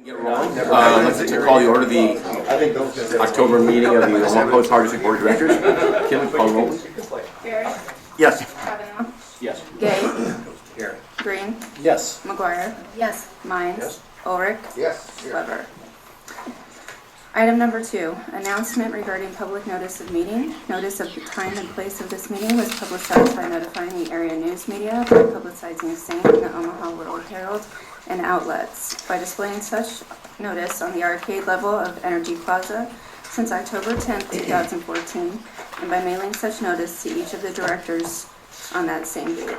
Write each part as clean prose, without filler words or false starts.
Get rolling. I'd like to call the order the October meeting of the Omaha Public Power District Board of Directors. Kim, call the roll, please. Barrett. Yes. Kavanaugh. Yes. Gay. Here. Green. Yes. McGuire. Yes. Mines. Yes. Ulrich. Yes. Weber. Item number 2, announcement regarding public notice of meeting. Notice of the time and place of this meeting was publicized by notifying the area news media, by publicizing same in the Omaha World Herald and outlets, by displaying such notice on the arcade level of Energy Plaza since October 10, 2014, and by mailing such notice to each of the directors on that same date.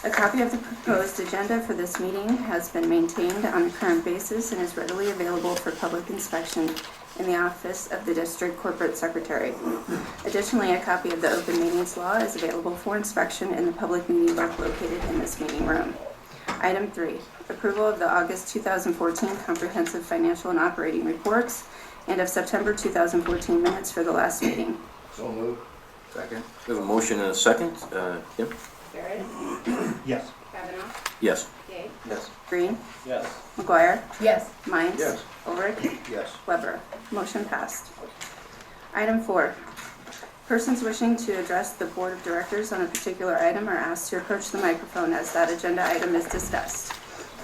A copy of the proposed agenda for this meeting has been maintained on a current basis and is readily available for public inspection in the office of the District Corporate Secretary. Additionally, a copy of the Open Meetings Law is available for inspection in the public meeting book located in this meeting room. Item 3, approval of the August 2014 comprehensive financial and operating reports and of September 2014 minutes for the last meeting. So moved. Second. We have a motion and a second. Kim? Barrett. Yes. Kavanaugh. Yes. Gay. Yes. Green. Yes. McGuire. Yes. Mines. Yes. Ulrich. Yes. Weber. Motion passed. Item 4. Persons wishing to address the Board of Directors on a particular item are asked to approach the microphone as that agenda item is discussed.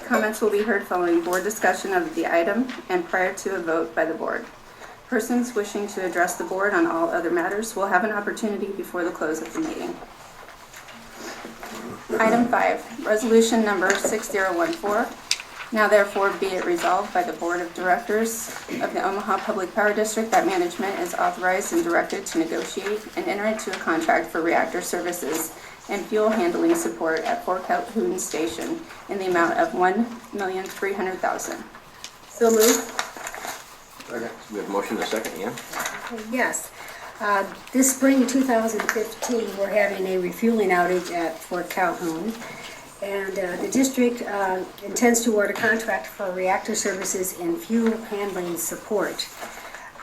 Comments will be heard following board discussion of the item and prior to a vote by the board. Persons wishing to address the board on all other matters will have an opportunity before the close of the meeting. Item 5, resolution number 6014. Now therefore be it resolved by the Board of Directors of the Omaha Public Power District that management is authorized and directed to negotiate and enter into a contract for reactor services and fuel handling support at Fort Calhoun Station in the amount of $1,300,000. So moved. Second. We have a motion and a second. Ann? Yes. This spring 2015, we're having a refueling outage at Fort Calhoun. And the district intends to award a contract for reactor services and fuel handling support.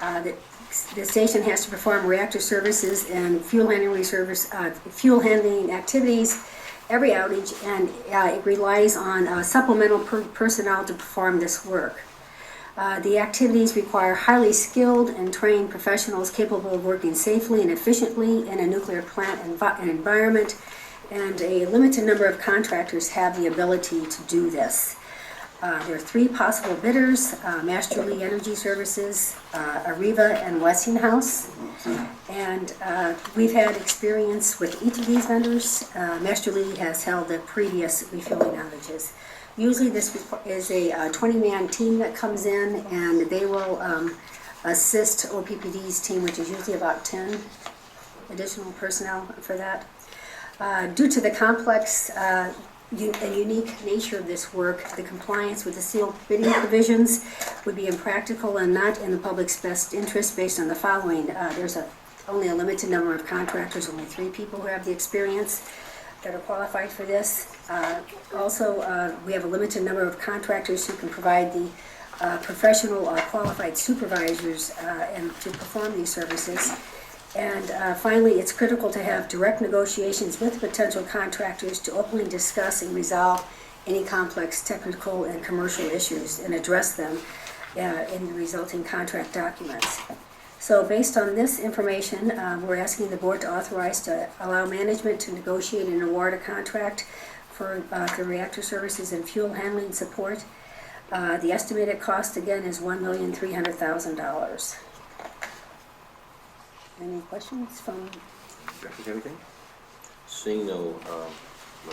The station has to perform reactor services and fuel handling activities every outage, and it relies on supplemental personnel to perform this work. The activities require highly skilled and trained professionals capable of working safely and efficiently in a nuclear plant environment, and a limited number of contractors have the ability to do this. There are 3 possible bidders, Masterly Energy Services, Areva, and Westinghouse. And we've had experience with each of these vendors. Masterly has held the previous refueling outages. Usually this is a 20-man team that comes in, and they will assist OPPD's team, which is usually about 10 additional personnel for that. Due to the complex and unique nature of this work, the compliance with the sealed bidding provisions would be impractical and not in the public's best interest based on the following. There's only a limited number of contractors, only 3 people who have the experience that are qualified for this. Also, we have a limited number of contractors who can provide the professional qualified supervisors and to perform these services. And finally, it's critical to have direct negotiations with potential contractors to openly discuss and resolve any complex technical and commercial issues and address them in the resulting contract documents. So based on this information, we're asking the board to authorize to allow management to negotiate and award a contract for the reactor services and fuel handling support. The estimated cost again is $1,300,000. Any questions from? Directors, anything? Seeing no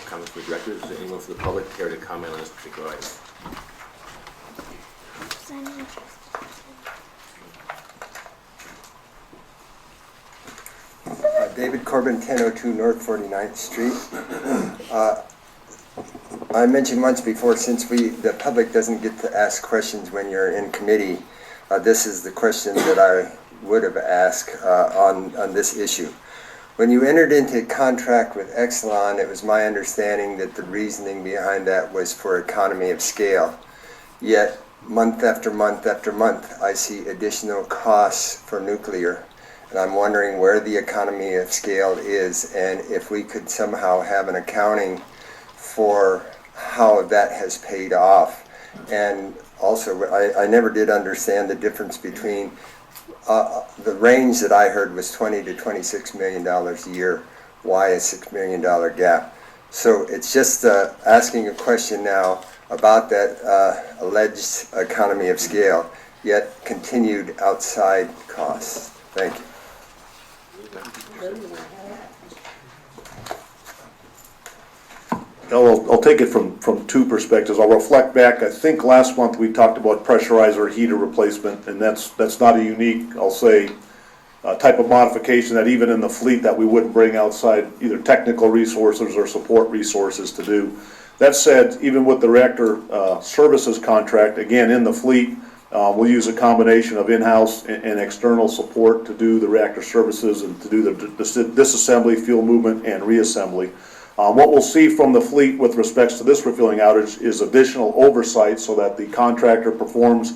comments from the directors, is there anyone from the public care to comment on this particular item? David Corbin, 1002 North 49th Street. I mentioned once before, since the public doesn't get to ask questions when you're in committee, this is the question that I would have asked on this issue. When you entered into contract with Exelon, it was my understanding that the reasoning behind that was for economy of scale. Yet, month after month after month, I see additional costs for nuclear. And I'm wondering where the economy of scale is, and if we could somehow have an accounting for how that has paid off. And also, I never did understand the difference between, the range that I heard was $20 to $26 million a year. Why a $6 million gap? So it's just asking a question now about that alleged economy of scale, yet continued outside costs. Thank you. I'll take it from two perspectives. I'll reflect back. I think last month we talked about pressurizer heater replacement, and that's not a unique, I'll say, type of modification that even in the fleet that we wouldn't bring outside either technical resources or support resources to do. That said, even with the reactor services contract, again, in the fleet, we'll use a combination of in-house and external support to do the reactor services and to do the disassembly, fuel movement, and reassembly. What we'll see from the fleet with respects to this refueling outage is additional oversight so that the contractor performs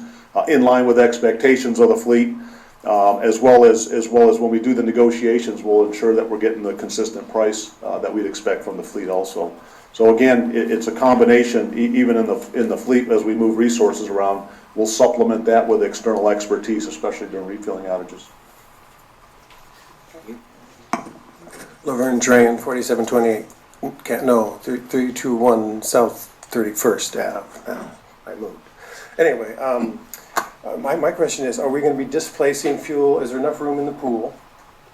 in line with expectations of the fleet, as well as when we do the negotiations, we'll ensure that we're getting the consistent price that we'd expect from the fleet also. So again, it's a combination, even in the fleet as we move resources around, we'll supplement that with external expertise, especially during refueling outages. Laverne Drain, 4728, 321 South 31st Ave. Now, I moved. Anyway, my question is, are we going to be displacing fuel? Is there enough room in the pool?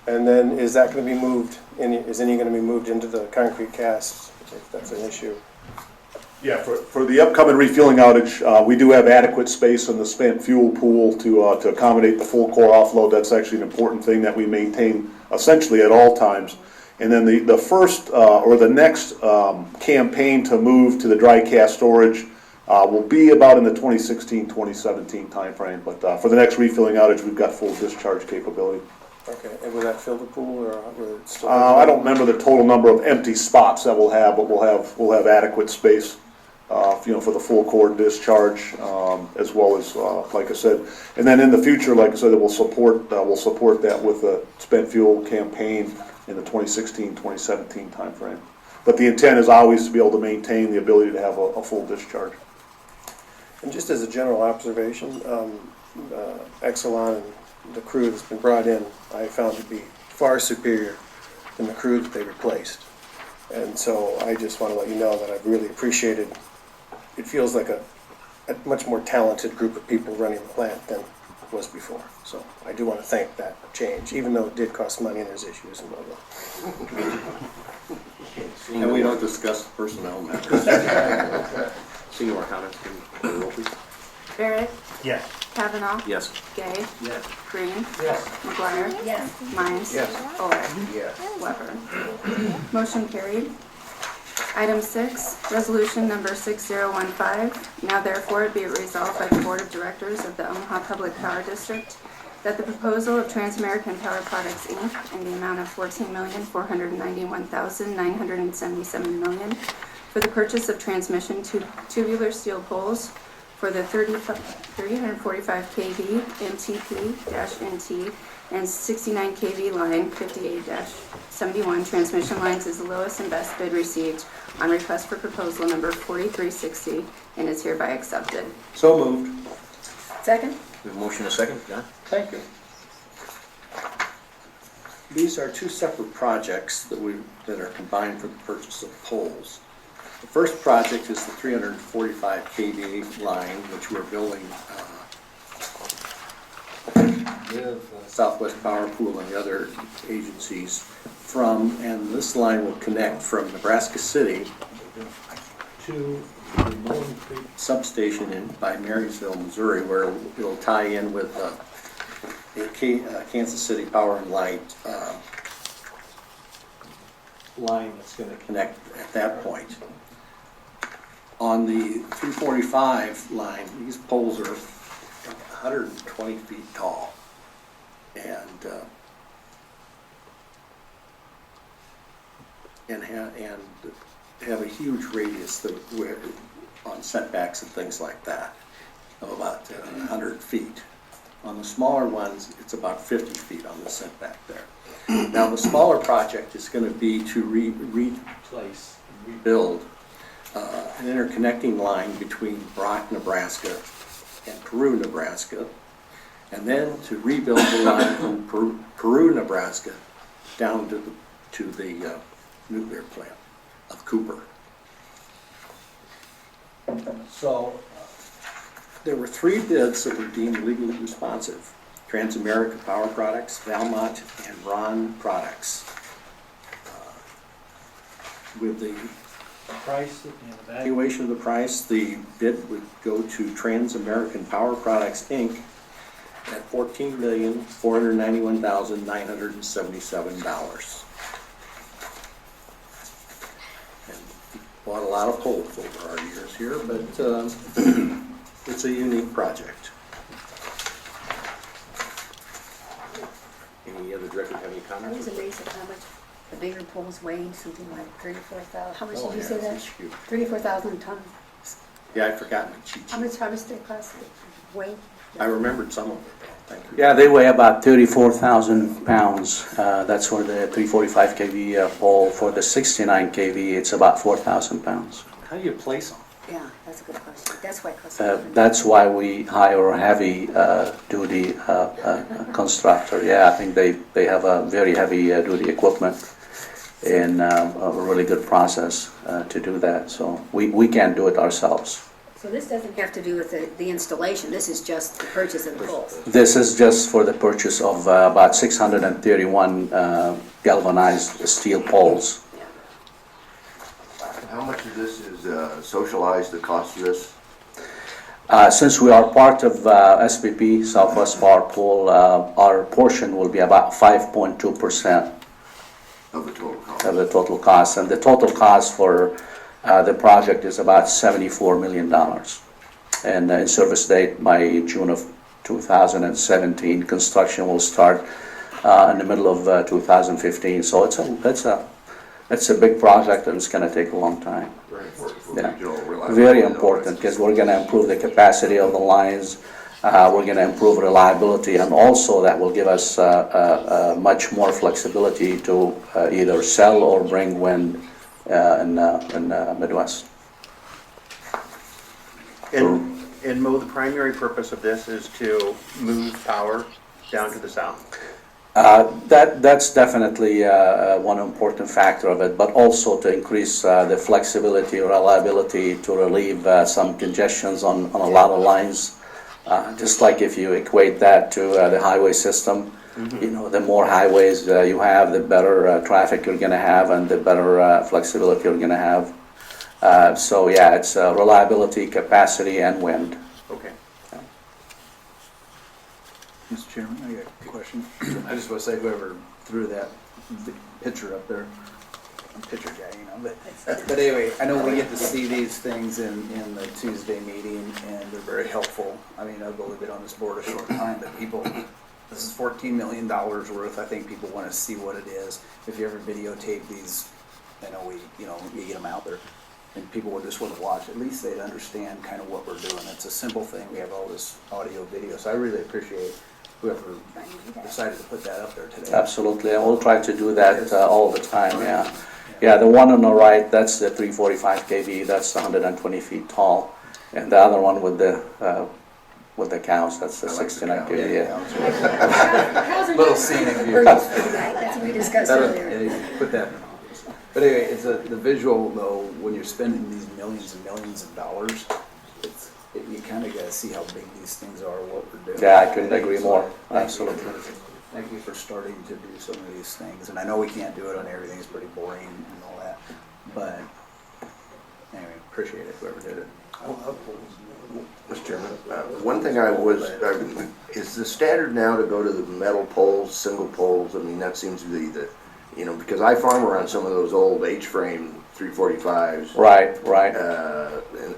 And then is that going to be moved, is any going to be moved into the concrete casts, if that's an issue? Yeah, for the upcoming refueling outage, we do have adequate space in the spent fuel pool to accommodate the full core offload. That's actually an important thing that we maintain essentially at all times. And then the first or the next campaign to move to the dry cask storage will be about in the 2016-2017 timeframe. But for the next refueling outage, we've got full discharge capability. Okay, and will that fill the pool, or will it still? I don't remember the total number of empty spots that we'll have, but we'll have adequate space, for the full core discharge, as well as, like I said, and then in the future, like I said, we'll support that with a spent fuel campaign in the 2016-2017 timeframe. But the intent is always to be able to maintain the ability to have a full discharge. And just as a general observation, Exelon and the crew that's been brought in, I found to be far superior than the crew that they replaced. And so I just want to let you know that I've really appreciated, it feels like a much more talented group of people running the plant than it was before. So I do want to thank that change, even though it did cost money and there's issues and blah, blah. And we don't discuss personnel matters. Seeing more comments, can you roll, please? Barrett, Yes. Kavanaugh, Yes. Gay, Yes. Green, Yes. McGuire, Yes. Mines, Yes. Oleg, Yes. Weber. Motion carried. Item 6, resolution number 6015. Now therefore be it resolved by the Board of Directors of the Omaha Public Power District that the proposal of Transamerican Power Products, Inc. in the amount of $14,491,977 million for the purchase of transmission tubular steel poles for the 345 kV MTP-NT and 69 kV line 58-71 transmission lines is the lowest and best bid received on request for proposal number 4360 and is hereby accepted. So moved. Second? We have a motion and a second, John? Thank you. These are two separate projects that are combined for the purchase of poles. The first project is the 345 kV line, which we're building with Southwest Power Pool and the other agencies from, and this line will connect from Nebraska City to the Bowling Creek substation by Marysville, Missouri, where it'll tie in with Kansas City Power and Light line that's going to connect at that point. On the 345 line, these poles are 120 feet tall and have a huge radius on setbacks and things like that of about 100 feet. On the smaller ones, it's about 50 feet on the setback there. Now, the smaller project is going to be to replace and rebuild an interconnecting line between Brock, Nebraska and Peru, Nebraska, and then to rebuild the line from Peru, Nebraska, down to the nuclear plant of Cooper. So there were 3 bids that were deemed legally responsive: Transamerica Power Products, Valmont, and Ron Products. With the price and evaluation of the price, the bid would go to Transamerican Power Products, Inc. at $14,491,977. And bought a lot of poles over our years here, but it's a unique project. Any other directors have any I was comments? amazed at how much the bigger poles weighed, something like 34,000. How much Oh, did you yeah, say that? it's huge. 34,000 tons. Yeah, I forgot my cheat How sheet. much they cost? Weight? I remembered some of it, thank you. Yeah, they weigh about 34,000 pounds. That's for the 345 kV pole. For the 69 kV, it's about 4,000 pounds. How do you place them? Yeah, that's a good question. That's why it costs. That's why we hire a heavy duty constructor. Yeah, I think they have a very heavy duty equipment and a really good process to do that. So we can't do it ourselves. So this doesn't have to do with the installation, this is just the purchase of the poles. This is just for the purchase of about 631 galvanized steel poles. How much of this is socialized, the cost of this? Since we are part of SPP, Southwest Power Pool, our portion will be about 5.2% Of the total cost? of the total cost. And the total cost for the project is about $74 million. And in service date by June of 2017. Construction will start in the middle of 2015. So it's a big project and it's going to take a long time. Very important for Yeah. regional reliability. Very important because we're going to improve the capacity of the lines. We're going to improve reliability, and also that will give us much more flexibility to either sell or bring wind in the Midwest. And Mo, the primary purpose of this is to move power down to the south? That's definitely one important factor of it, but also to increase the flexibility, reliability, to relieve some congestions on a lot of lines. Just like if you equate that to the highway system, you know, the more highways you have, the better traffic you're going to have, and the better flexibility you're going to have. So yeah, it's reliability, capacity, and wind. Okay. Mr. Chairman, I got a question. I just want to say whoever threw that picture up there, I'm a picture guy, you know, but anyway, I know we get to see these things in the Tuesday meeting, and they're very helpful. I mean, I've only been on this board a short time, but people, this is $14 million worth. I think people want to see what it is. If you ever videotape these, I know we get them out there, and people would just want to watch. At least they'd understand kind of what we're doing. It's a simple thing. We have all this audio, video, so I really appreciate whoever decided to put that up there today. Absolutely, and we'll try to do that all the time, yeah. Yeah, the one on the right, that's the 345 kV, that's 120 feet tall. And the other one with the cows, that's the 69 kV, yeah. Little scenic view. That's what we discussed earlier. Yeah, put that in the office. But anyway, it's the visual though, when you're spending these millions and millions of dollars, you kind of got to see how big these things are, what we're doing. Yeah, I couldn't agree more, absolutely. Thank you for starting to do some of these things, and I know we can't do it on everything, it's pretty boring and all that, but anyway, appreciate it, whoever did it. Mr. Chairman, one thing is the standard now to go to the metal poles, single poles? I mean, that seems to be because I farm around some of those old H-frame 345s. Right.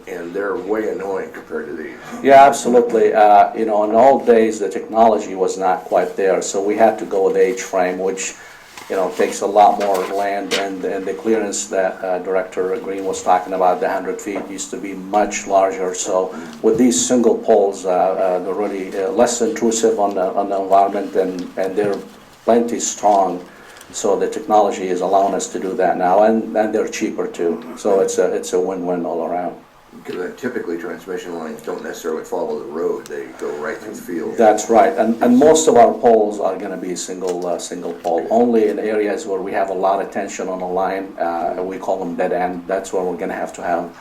And they're way annoying compared to these. Yeah, absolutely. In the old days, the technology was not quite there, so we had to go with H-frame, which, takes a lot more land, and the clearance that Director Green was talking about, the 100 feet, used to be much larger. So with these single poles, they're really less intrusive on the environment, and they're plenty strong. So the technology is allowing us to do that now, and they're cheaper too. So it's a win-win all around. because typically transmission lines don't necessarily follow the road, they go right through the field. That's right, and most of our poles are gonna be single pole. Only in areas where we have a lot of tension on the line, we call them dead end, that's where we're gonna have to have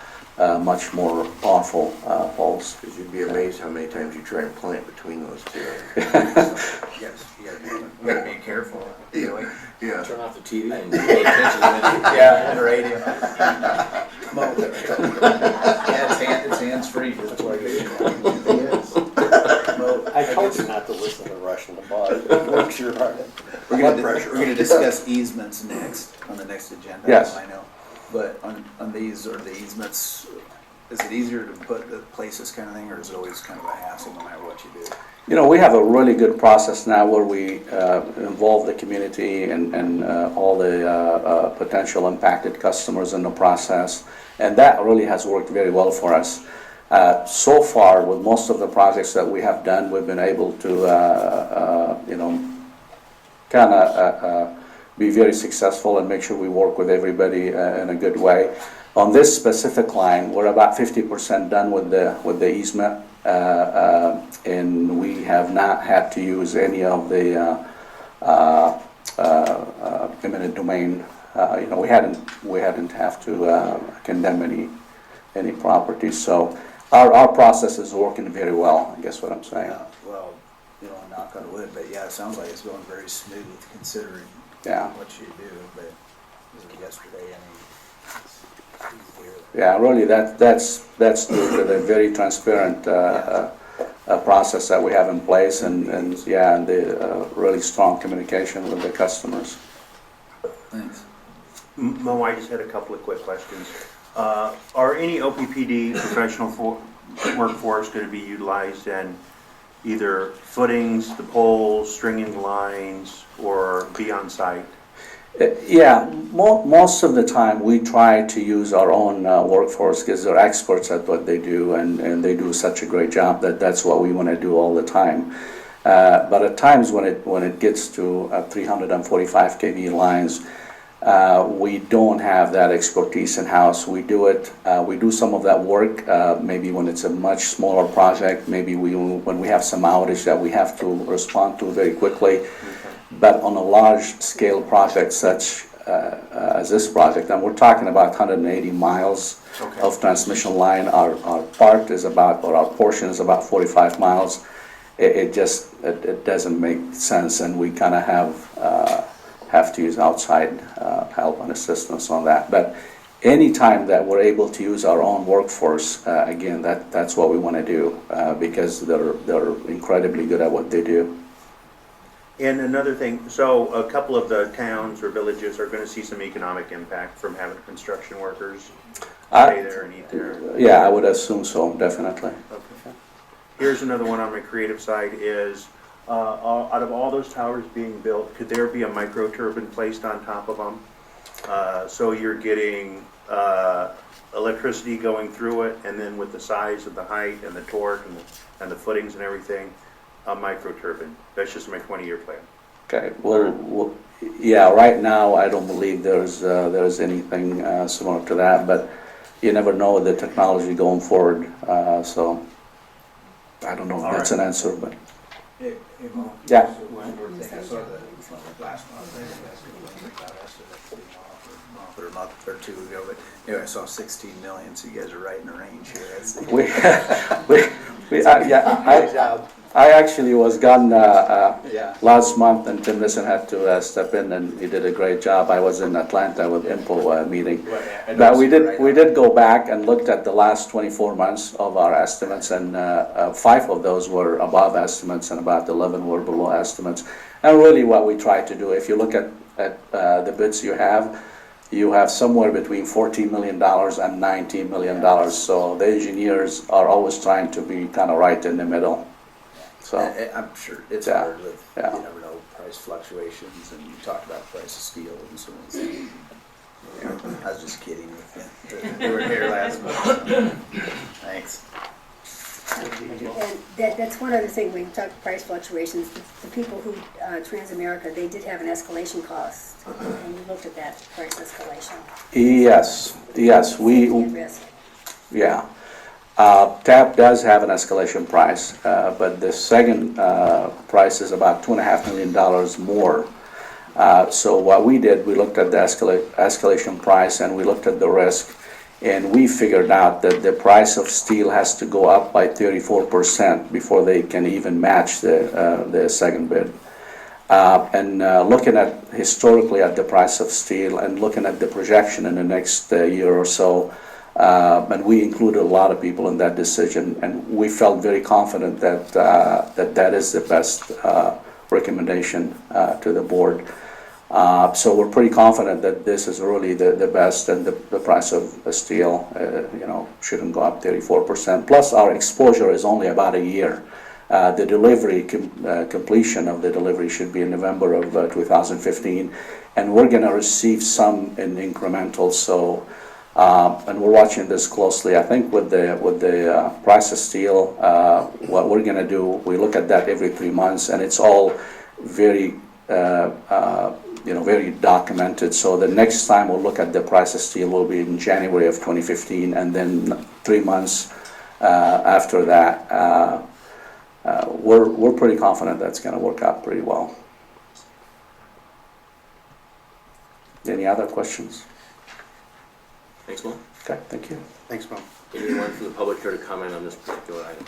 much more powerful poles. Because you'd be amazed how many times you try and plant between those two. Yes, you gotta be careful. Yeah. Turn off the TV and pay attention. Yeah, and the radio. Yeah, it's hands-free, that's why I told you not to listen to Rush Limbaugh. Works your heart. We're gonna discuss easements next, on the next agenda. Yes. I know, but on these, or the easements, is it easier to place this kind of thing, or is it always kind of a hassle no matter what you do? You know, we have a really good process now where we involve the community and all the potential impacted customers in the process, and that really has worked very well for us. So far, with most of the projects that we have done, we've been able to, you know, kind of be very successful and make sure we work with everybody in a good way. On this specific line, we're about 50% done with the easement. And we have not had to use any of the eminent domain. You know, we hadn't have to condemn any properties. So our process is working very well. I guess what I'm saying. Yeah, well, you know, knock on wood, but yeah, it sounds like it's going very smooth considering what you do. But was it yesterday? I mean, it's easier. Yeah, really, that's due to the very transparent process that we have in place, and the really strong communication with the customers. Thanks. Mo, I just had a couple of quick questions. Are any OPPD professional workforce going to be utilized in either footings, the poles, stringing the lines, or be on site? Yeah, most of the time we try to use our own workforce because they're experts at what they do, and they do such a great job that's what we want to do all the time. But at times when it gets to 345 kV lines, we don't have that expertise in-house. We do some of that work, maybe when it's a much smaller project, maybe when we have some outage that we have to respond to very quickly. But on a large-scale project such as this project, and we're talking about 180 miles of transmission line, our part is about, or our portion is about 45 miles. It doesn't make sense, and we kind of have to use outside help and assistance on that. But any time that we're able to use our own workforce, again, that's what we want to do because they're incredibly good at what they do. And another thing, so a couple of the towns or villages are going to see some economic impact from having construction workers stay there and eat there. Yeah, I would assume so, definitely. Okay. Here's another one on my creative side is, out of all those towers being built, could there be a micro turbine placed on top of them? So you're getting electricity going through it, and then with the size of the height and the torque and the footings and everything, a micro turbine. That's just my 20-year plan. Okay, well, yeah, right now I don't believe there's anything similar to that, but you never know the technology going forward, so I don't know if that's an answer, but yeah. A month or two ago, but anyway, I saw 16 million, so you guys are right in the range here. That's I actually was gone last month, and Tim Nissen had to step in, and he did a great job. I was in Atlanta with IMPO meeting. But we did go back and looked at the last 24 months of our estimates, and 5 of those were above estimates, and about 11 were below estimates. And really what we try to do, if you look at the bids you have somewhere between $14 million and $19 million. So the engineers are always trying to be kind of right in the middle. So I'm sure it's hard with, you never know, price fluctuations, and you talked about the price of steel and so on. I was just kidding with you. You were here last month. Thanks. And that's one other thing, when you talk price fluctuations, the people who, Transamerica, they did have an escalation cost, and you looked at that price escalation. yes, Safety and risk. yeah. TAP does have an escalation price, but the second price is about $2.5 million more. So what we did, we looked at the escalation price and we looked at the risk, and we figured out that the price of steel has to go up by 34% before they can even match the second bid. Looking at historically at the price of steel and looking at the projection in the next year or so, and we included a lot of people in that decision, and we felt very confident that that is the best recommendation to the board. So we're pretty confident that this is really the best, and the price of steel, shouldn't go up 34%. Plus, our exposure is only about a year. The delivery completion of the delivery should be in November of 2015, and we're going to receive some in incremental. So, and we're watching this closely. I think with the price of steel, what we're going to do, we look at that every 3 months, and it's all very very documented. So the next time we'll look at the price of steel will be in January of 2015, and then 3 months after that. We're pretty confident that's going to work out pretty well. Any other questions? Thanks, Mo. Okay, thank you. Thanks, Bob. Anyone from the public care to comment on this particular item?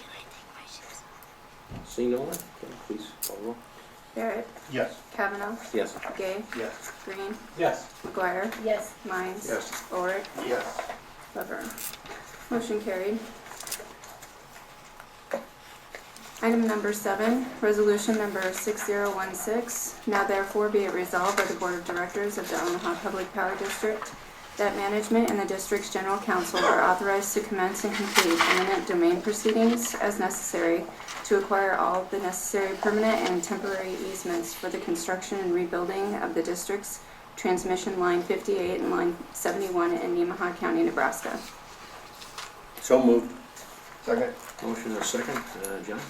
Seeing no one, okay, please call the roll. Barrett, Yes. Kavanaugh, Yes. Gay, Yes. Green, Yes. McGuire, Yes. Mines, Yes. Ulrich, Yes. Weber. Motion carried. Item number 7, resolution number 6016. Now therefore be it resolved by the Board of Directors of the Omaha Public Power District that management and the district's general counsel are authorized to commence and complete eminent domain proceedings as necessary to acquire all the necessary permanent and temporary easements for the construction and rebuilding of the district's transmission line 58 and line 71 in Nemaha County, Nebraska. So moved. Second. Motion and a second, John?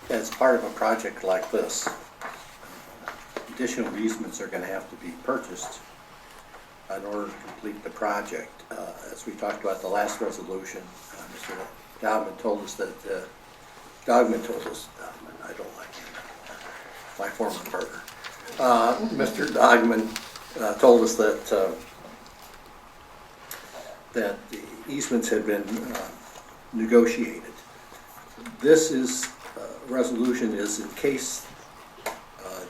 As part of a project like this, additional easements are going to have to be purchased in order to complete the project. As we talked about the last resolution, Mr. Dogman told us that, I don't like him, my former partner. Mr. Dogman told us that the easements had been negotiated. This resolution is in case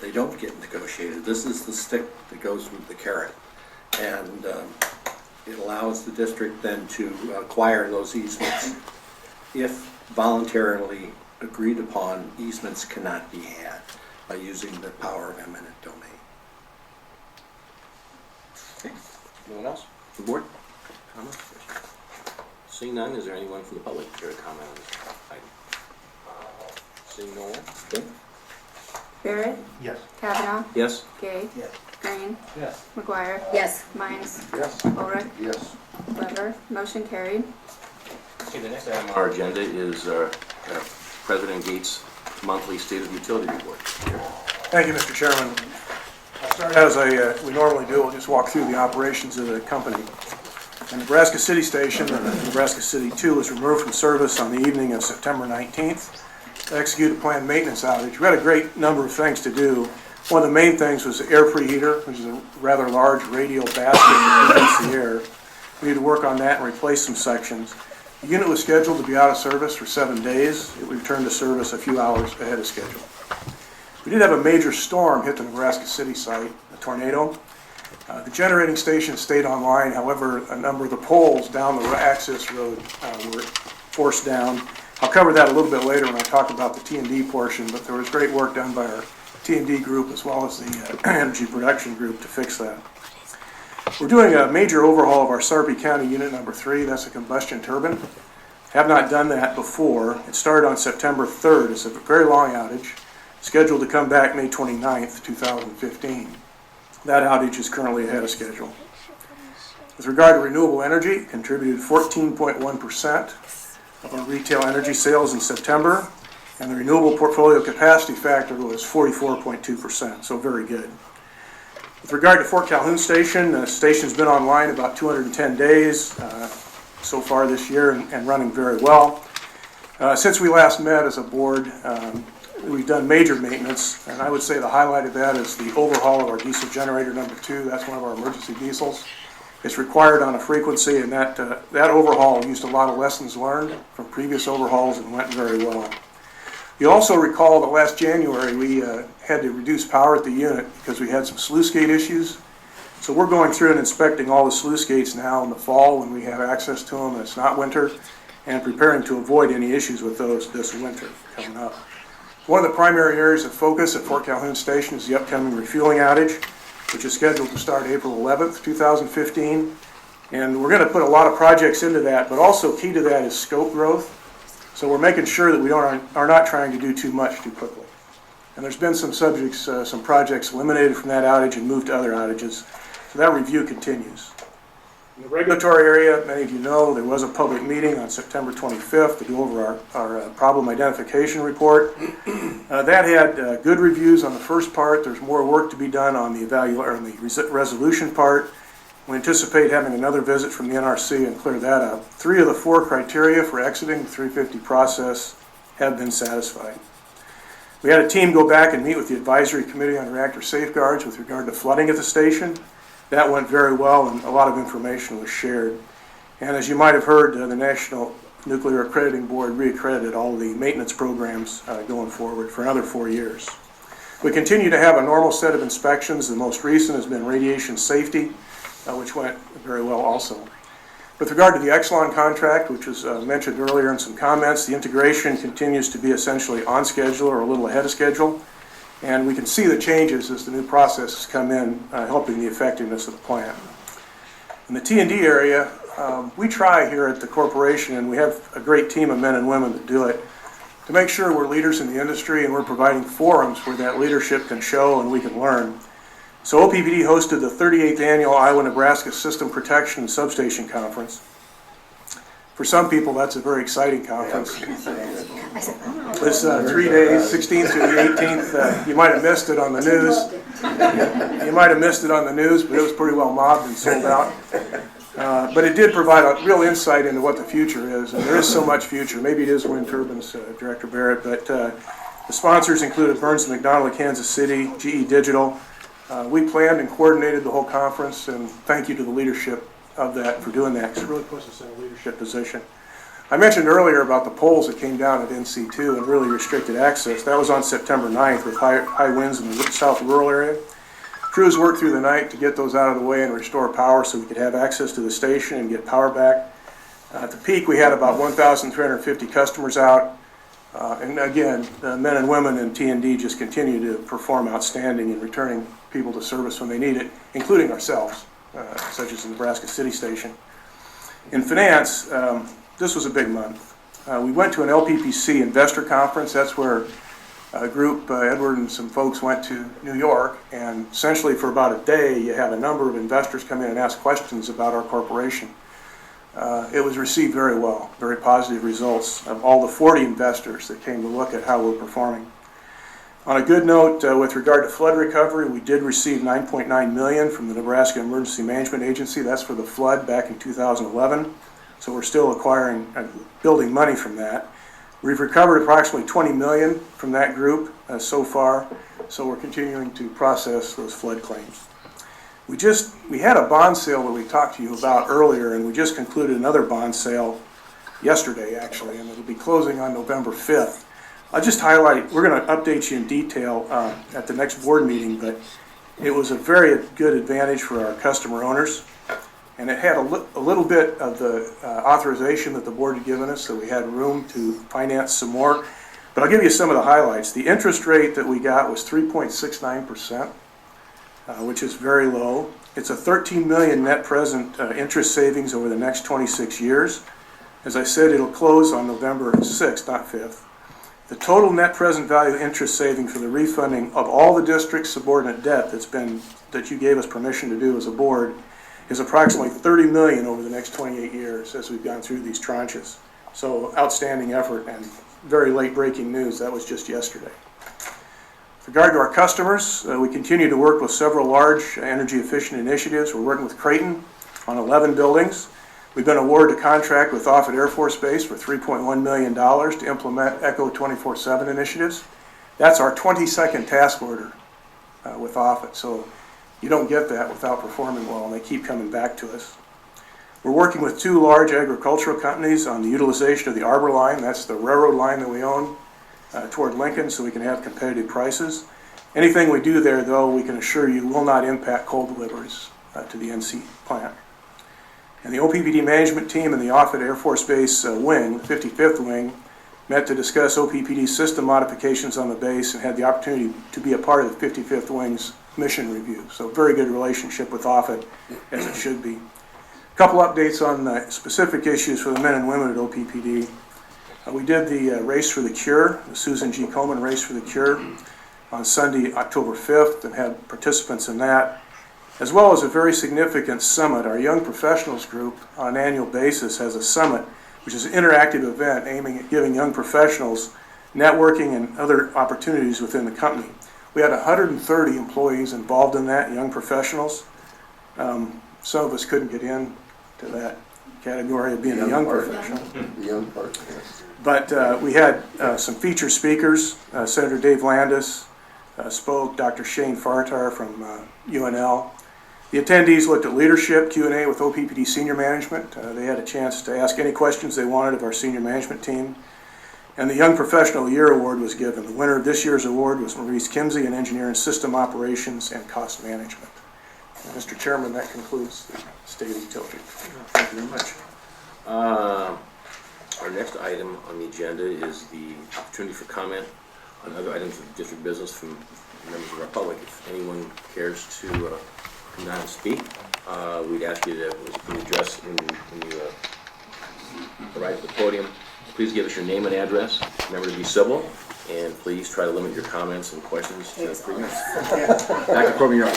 they don't get negotiated. This is the stick that goes with the carrot. And it allows the district then to acquire those easements if voluntarily agreed upon easements cannot be had by using the power of eminent domain. Okay. Anyone else? The board? Comments? Seeing none, is there anyone from the public care to comment on this item? Seeing no one? Okay. Barrett, Yes. Kavanaugh, Yes? Gay, Yes. Green, Yes. McGuire, Yes. Mines, Yes. Ulrich, Yes. Weber. Motion carried. Okay, the next item on our agenda is President Gates' monthly State of Utility Report. Thank you, Mr. Chairman. I'll start out as we normally do. We'll just walk through the operations of the company. The Nebraska City Station, Nebraska City 2, was removed from service on the evening of September 19th to execute a planned maintenance outage. We had a great number of things to do. One of the main things was the air preheater, which is a rather large radial basket that preheats the air. We need to work on that and replace some sections. The unit was scheduled to be out of service for 7 days. It returned to service a few hours ahead of schedule. We did have a major storm hit the Nebraska City site, a tornado. The generating station stayed online. However, a number of the poles down the access road were forced down. I'll cover that a little bit later when I talk about the T&D portion, but there was great work done by our T&D group as well as the energy production group to fix that. We're doing a major overhaul of our Sarpy County Unit Number 3. That's a combustion turbine. Have not done that before. It started on September 3rd. It's a very long outage, scheduled to come back May 29th, 2015. That outage is currently ahead of schedule. With regard to renewable energy, it contributed 14.1% of our retail energy sales in September, and the renewable portfolio capacity factor was 44.2%, so very good. With regard to Fort Calhoun Station, the station's been online about 210 days so far this year and running very well. Since we last met as a board, we've done major maintenance, and I would say the highlight of that is the overhaul of our diesel generator number 2. That's one of our emergency diesels. It's required on a frequency, and that overhaul used a lot of lessons learned from previous overhauls and went very well. You also recall that last January we had to reduce power at the unit because we had some sluice gate issues. So we're going through and inspecting all the sluice gates now in the fall when we have access to them and it's not winter, and preparing to avoid any issues with those this winter coming up. One of the primary areas of focus at Fort Calhoun Station is the upcoming refueling outage, which is scheduled to start April 11th, 2015. And we're going to put a lot of projects into that, but also key to that is scope growth. So we're making sure that we are not trying to do too much too quickly. And there's been some projects eliminated from that outage and moved to other outages. So that review continues. In the regulatory area, many of you know, there was a public meeting on September 25th to go over our problem identification report. That had good reviews on the first part. There's more work to be done on the resolution part. We anticipate having another visit from the NRC and clear that up. 3 of the 4 criteria for exiting the 350 process have been satisfied. We had a team go back and meet with the Advisory Committee on Reactor Safeguards with regard to flooding at the station. That went very well, and a lot of information was shared. And as you might have heard, the National Nuclear Accrediting Board reaccredited all of the maintenance programs going forward for another 4 years. We continue to have a normal set of inspections. The most recent has been radiation safety, which went very well also. With regard to the Exelon contract, which was mentioned earlier in some comments, the integration continues to be essentially on schedule or a little ahead of schedule. And we can see the changes as the new processes come in, helping the effectiveness of the plant. In the T&D area, we try here at the corporation, and we have a great team of men and women that do it, to make sure we're leaders in the industry and we're providing forums where that leadership can show and we can learn. So OPPD hosted the 38th Annual Iowa-Nebraska System Protection and Substation Conference. For some people, that's a very exciting conference. It's 3 days, 16th through the 18th. You might have missed it on the news. You might have missed it on the news, but it was pretty well mobbed and sold out. But it did provide a real insight into what the future is, and there is so much future. Maybe it is wind turbines, Director Barrett, but the sponsors included Burns & McDonnell of Kansas City, GE Digital. We planned and coordinated the whole conference, and thank you to the leadership of that for doing that, because it really puts us in a leadership position. I mentioned earlier about the poles that came down at NC2 and really restricted access. That was on September 9th with high winds in the south rural area. Crews worked through the night to get those out of the way and restore power so we could have access to the station and get power back. At the peak, we had about 1,350 customers out. And again, the men and women in T&D just continue to perform outstanding in returning people to service when they need it, including ourselves, such as the Nebraska City Station. In finance, this was a big month. We went to an LPPC investor conference. That's where a group, Edward and some folks, went to New York, and essentially for about a day you had a number of investors come in and ask questions about our corporation. It was received very well, very positive results of all the 40 investors that came to look at how we're performing. On a good note, with regard to flood recovery, we did receive $9.9 million from the Nebraska Emergency Management Agency. That's for the flood back in 2011. So we're still building money from that. We've recovered approximately $20 million from that group so far, so we're continuing to process those flood claims. We had a bond sale that we talked to you about earlier, and we just concluded another bond sale yesterday, actually, and it'll be closing on November 5th. I'll just highlight, we're going to update you in detail at the next board meeting, but it was a very good advantage for our customer owners, and it had a little bit of the authorization that the board had given us, so we had room to finance some more. But I'll give you some of the highlights. The interest rate that we got was 3.69%. Which is very low. It's a $13 million net present interest savings over the next 26 years. As I said, it'll close on November 6th, not 5th. The total net present value interest saving for the refunding of all the district's subordinate debt that you gave us permission to do as a board is approximately $30 million over the next 28 years as we've gone through these tranches. So outstanding effort and very late breaking news. That was just yesterday. With regard to our customers, we continue to work with several large energy efficient initiatives. We're working with Creighton on 11 buildings. We've been awarded a contract with Offutt Air Force Base for $3.1 million to implement Echo 24/7 initiatives. That's our 22nd task order with Offutt, so you don't get that without performing well, and they keep coming back to us. We're working with 2 large agricultural companies on the utilization of the Arbor line. That's the railroad line that we own toward Lincoln, so we can have competitive prices. Anything we do there, though, we can assure you will not impact coal deliveries to the NC plant. And the OPPD management team and the Offutt Air Force Base wing, the 55th wing, met to discuss OPPD system modifications on the base and had the opportunity to be a part of the 55th wing's mission review. So very good relationship with Offutt, as it should be. A couple updates on specific issues for the men and women at OPPD. We did the Race for the Cure, the Susan G. Komen Race for the Cure, on Sunday, October 5th, and had participants in that, as well as a very significant summit. Our Young Professionals group, on an annual basis, has a summit, which is an interactive event aiming at giving young professionals networking and other opportunities within the company. We had 130 employees involved in that, young professionals. Some of us couldn't get in to that category of being a young professional. The young part. But we had some featured speakers. Senator Dave Landis spoke, Dr. Shane Fartar from UNL. The attendees looked at leadership, Q&A with OPPD senior management. They had a chance to ask any questions they wanted of our senior management team. And the Young Professional of the Year Award was given. The winner of this year's award was Maurice Kimsey in Engineering System Operations and Cost Management. Mr. Chairman, that concludes the State of Utility. Thank you very much. Our next item on the agenda is the opportunity for comment on other items of district business from members of our public. If anyone cares to come down and speak, we'd ask you to address when you arrive at the podium. Please give us your name and address. Remember to be civil, and please try to limit your comments and questions to 3 minutes. Back to Corbin Yard.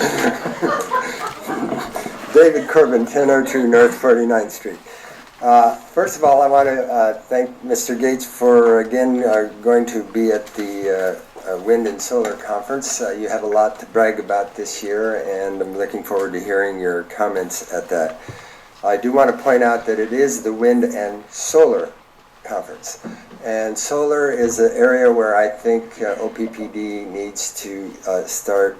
David Corbin, 1002 North 49th Street. First of all, I want to thank Mr. Gates for, again, going to be at the Wind and Solar Conference. You have a lot to brag about this year, and I'm looking forward to hearing your comments at that. I do want to point out that it is the Wind and Solar Conference. And solar is an area where I think OPPD needs to start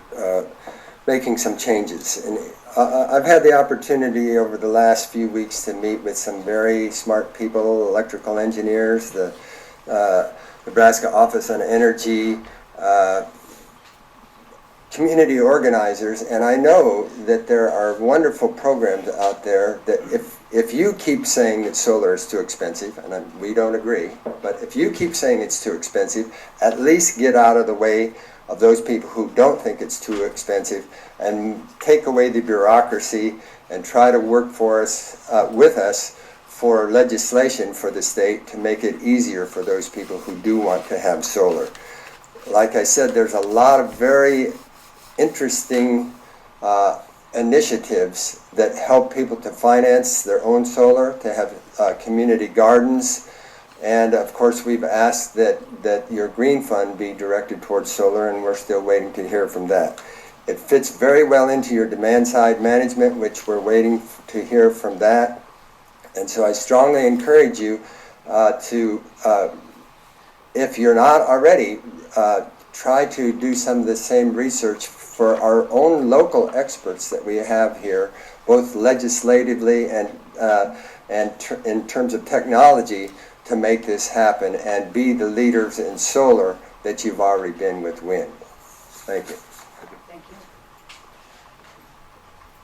making some changes. And I've had the opportunity over the last few weeks to meet with some very smart people, electrical engineers, the Nebraska Office on Energy, community organizers, and I know that there are wonderful programs out there that if you keep saying that solar is too expensive, and we don't agree, but if you keep saying it's too expensive, at least get out of the way of those people who don't think it's too expensive and take away the bureaucracy and try to work for us, with us for legislation for the state to make it easier for those people who do want to have solar. Like I said, there's a lot of very interesting initiatives that help people to finance their own solar, to have community gardens, and of course we've asked that your green fund be directed towards solar, and we're still waiting to hear from that. It fits very well into your demand side management, which we're waiting to hear from that, and so I strongly encourage you to, if you're not already, try to do some of the same research for our own local experts that we have here, both legislatively and in terms of technology, to make this happen and be the leaders in solar that you've already been with wind. Thank you. Thank you.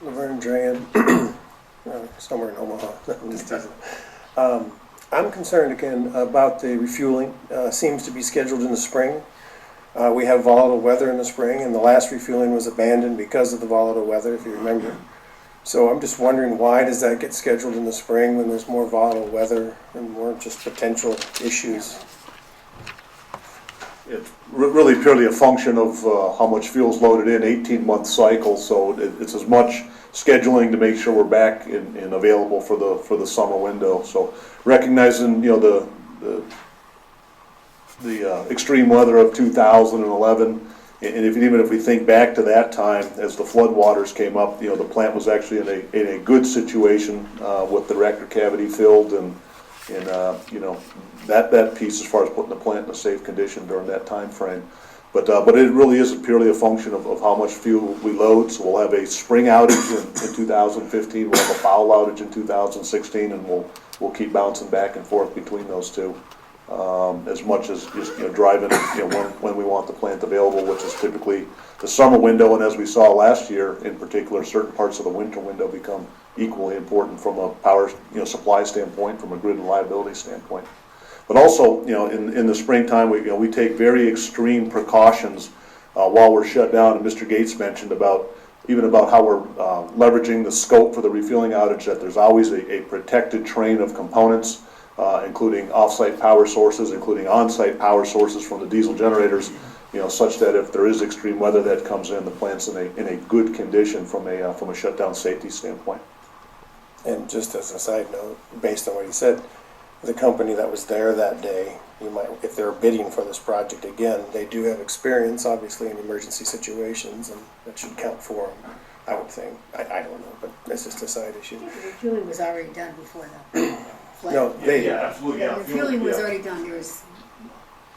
Laverne Dran, somewhere in Omaha. I'm just teasing. I'm concerned again about the refueling. Seems to be scheduled in the spring. We have volatile weather in the spring, and the last refueling was abandoned because of the volatile weather, if you remember. So I'm just wondering, why does that get scheduled in the spring when there's more volatile weather and more just potential issues? It's really purely a function of how much fuel's loaded in, 18-month cycle, so it's as much scheduling to make sure we're back and available for the summer window. So recognizing, you know, the extreme weather of 2011 And even if we think back to that time, as the flood waters came up, the plant was actually in a good situation with the reactor cavity filled and that piece as far as putting the plant in a safe condition during that time frame. But it really is purely a function of how much fuel we load. So we'll have a spring outage in 2015, we'll have a fall outage in 2016, and we'll keep bouncing back and forth between those two. As much as just driving when we want the plant available, which is typically the summer window, and as we saw last year in particular, certain parts of the winter window become equally important from a power supply standpoint, from a grid reliability standpoint. But also, in the springtime, we take very extreme precautions while we're shut down. And Mr. Gates mentioned about how we're leveraging the scope for the refueling outage. That there's always a protected train of components, including off-site power sources, including on-site power sources from the diesel generators. Such that if there is extreme weather that comes in, the plant's in a good condition from a shutdown safety standpoint. And just as a side note, based on what he said, the company that was there that day, if they're bidding for this project again, they do have experience, obviously, in emergency situations, and that should count for them, I would think. I don't know, but that's just a side issue. I think the refueling was already done before the flood. No, they, absolutely. The refueling was already done,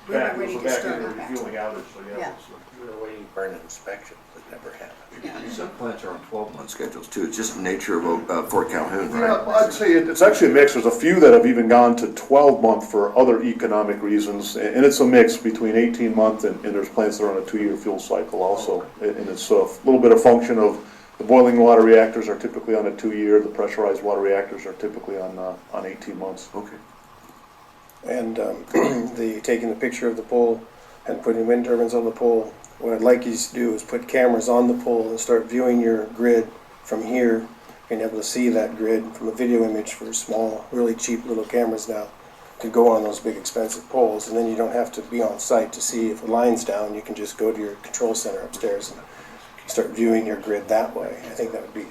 we're not ready to start up after. outage, so Yeah. We were waiting for an inspection that never happened. Some plants are on 12-month schedules too. It's just the nature of Fort Calhoun, Yeah, right? I'd say it's actually a mix. There's a few that have even gone to 12-month for other economic reasons, and it's a mix between 18-month and there's plants that are on a 2-year fuel cycle also. And it's a little bit of function of the boiling water reactors are typically on a 2-year, the pressurized water reactors are typically on 18 months. Okay. and taking the picture of the pole and putting wind turbines on the pole. What I'd like you to do is put cameras on the pole and start viewing your grid from here, being able to see that grid from a video image for small, really cheap little cameras now to go on those big expensive poles, and then you don't have to be on site to see if the line's down. You can just go to your control center upstairs and start viewing your grid that way. I think that would be,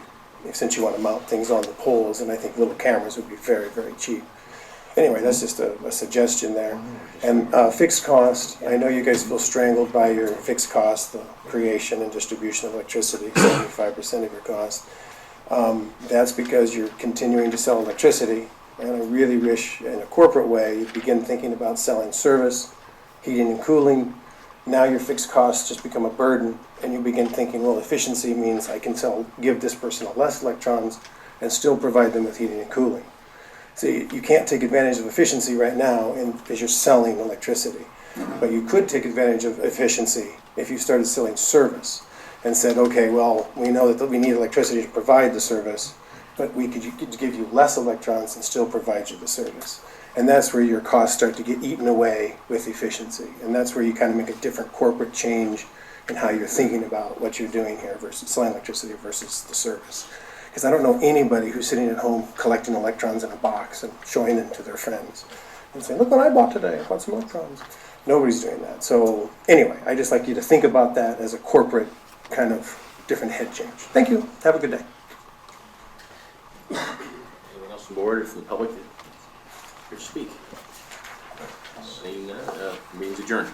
since you want to mount things on the poles, and I think little cameras would be very, very cheap. Anyway, that's just a suggestion there. And fixed cost, I know you guys feel strangled by your fixed cost, the creation and distribution of electricity, 75% of your cost. That's because you're continuing to sell electricity, and I really wish in a corporate way you'd begin thinking about selling service, heating and cooling. Now your fixed costs just become a burden, and you begin thinking, well, efficiency means I can give this person less electrons and still provide them with heating and cooling. See, you can't take advantage of efficiency right now because you're selling electricity. But you could take advantage of efficiency if you started selling service and said, okay, well, we know that we need electricity to provide the service, but we could give you less electrons and still provide you the service. And that's where your costs start to get eaten away with efficiency. And that's where you kind of make a different corporate change in how you're thinking about what you're doing here versus selling electricity versus the service. Because I don't know anybody who's sitting at home collecting electrons in a box and showing them to their friends and saying, look what I bought today, I bought some electrons. Nobody's doing that. So anyway, I just like you to think about that as a corporate kind of different head change. Thank you. Have a good day. Anyone else on board or from the public here to speak? Seeing none, meeting's adjourned.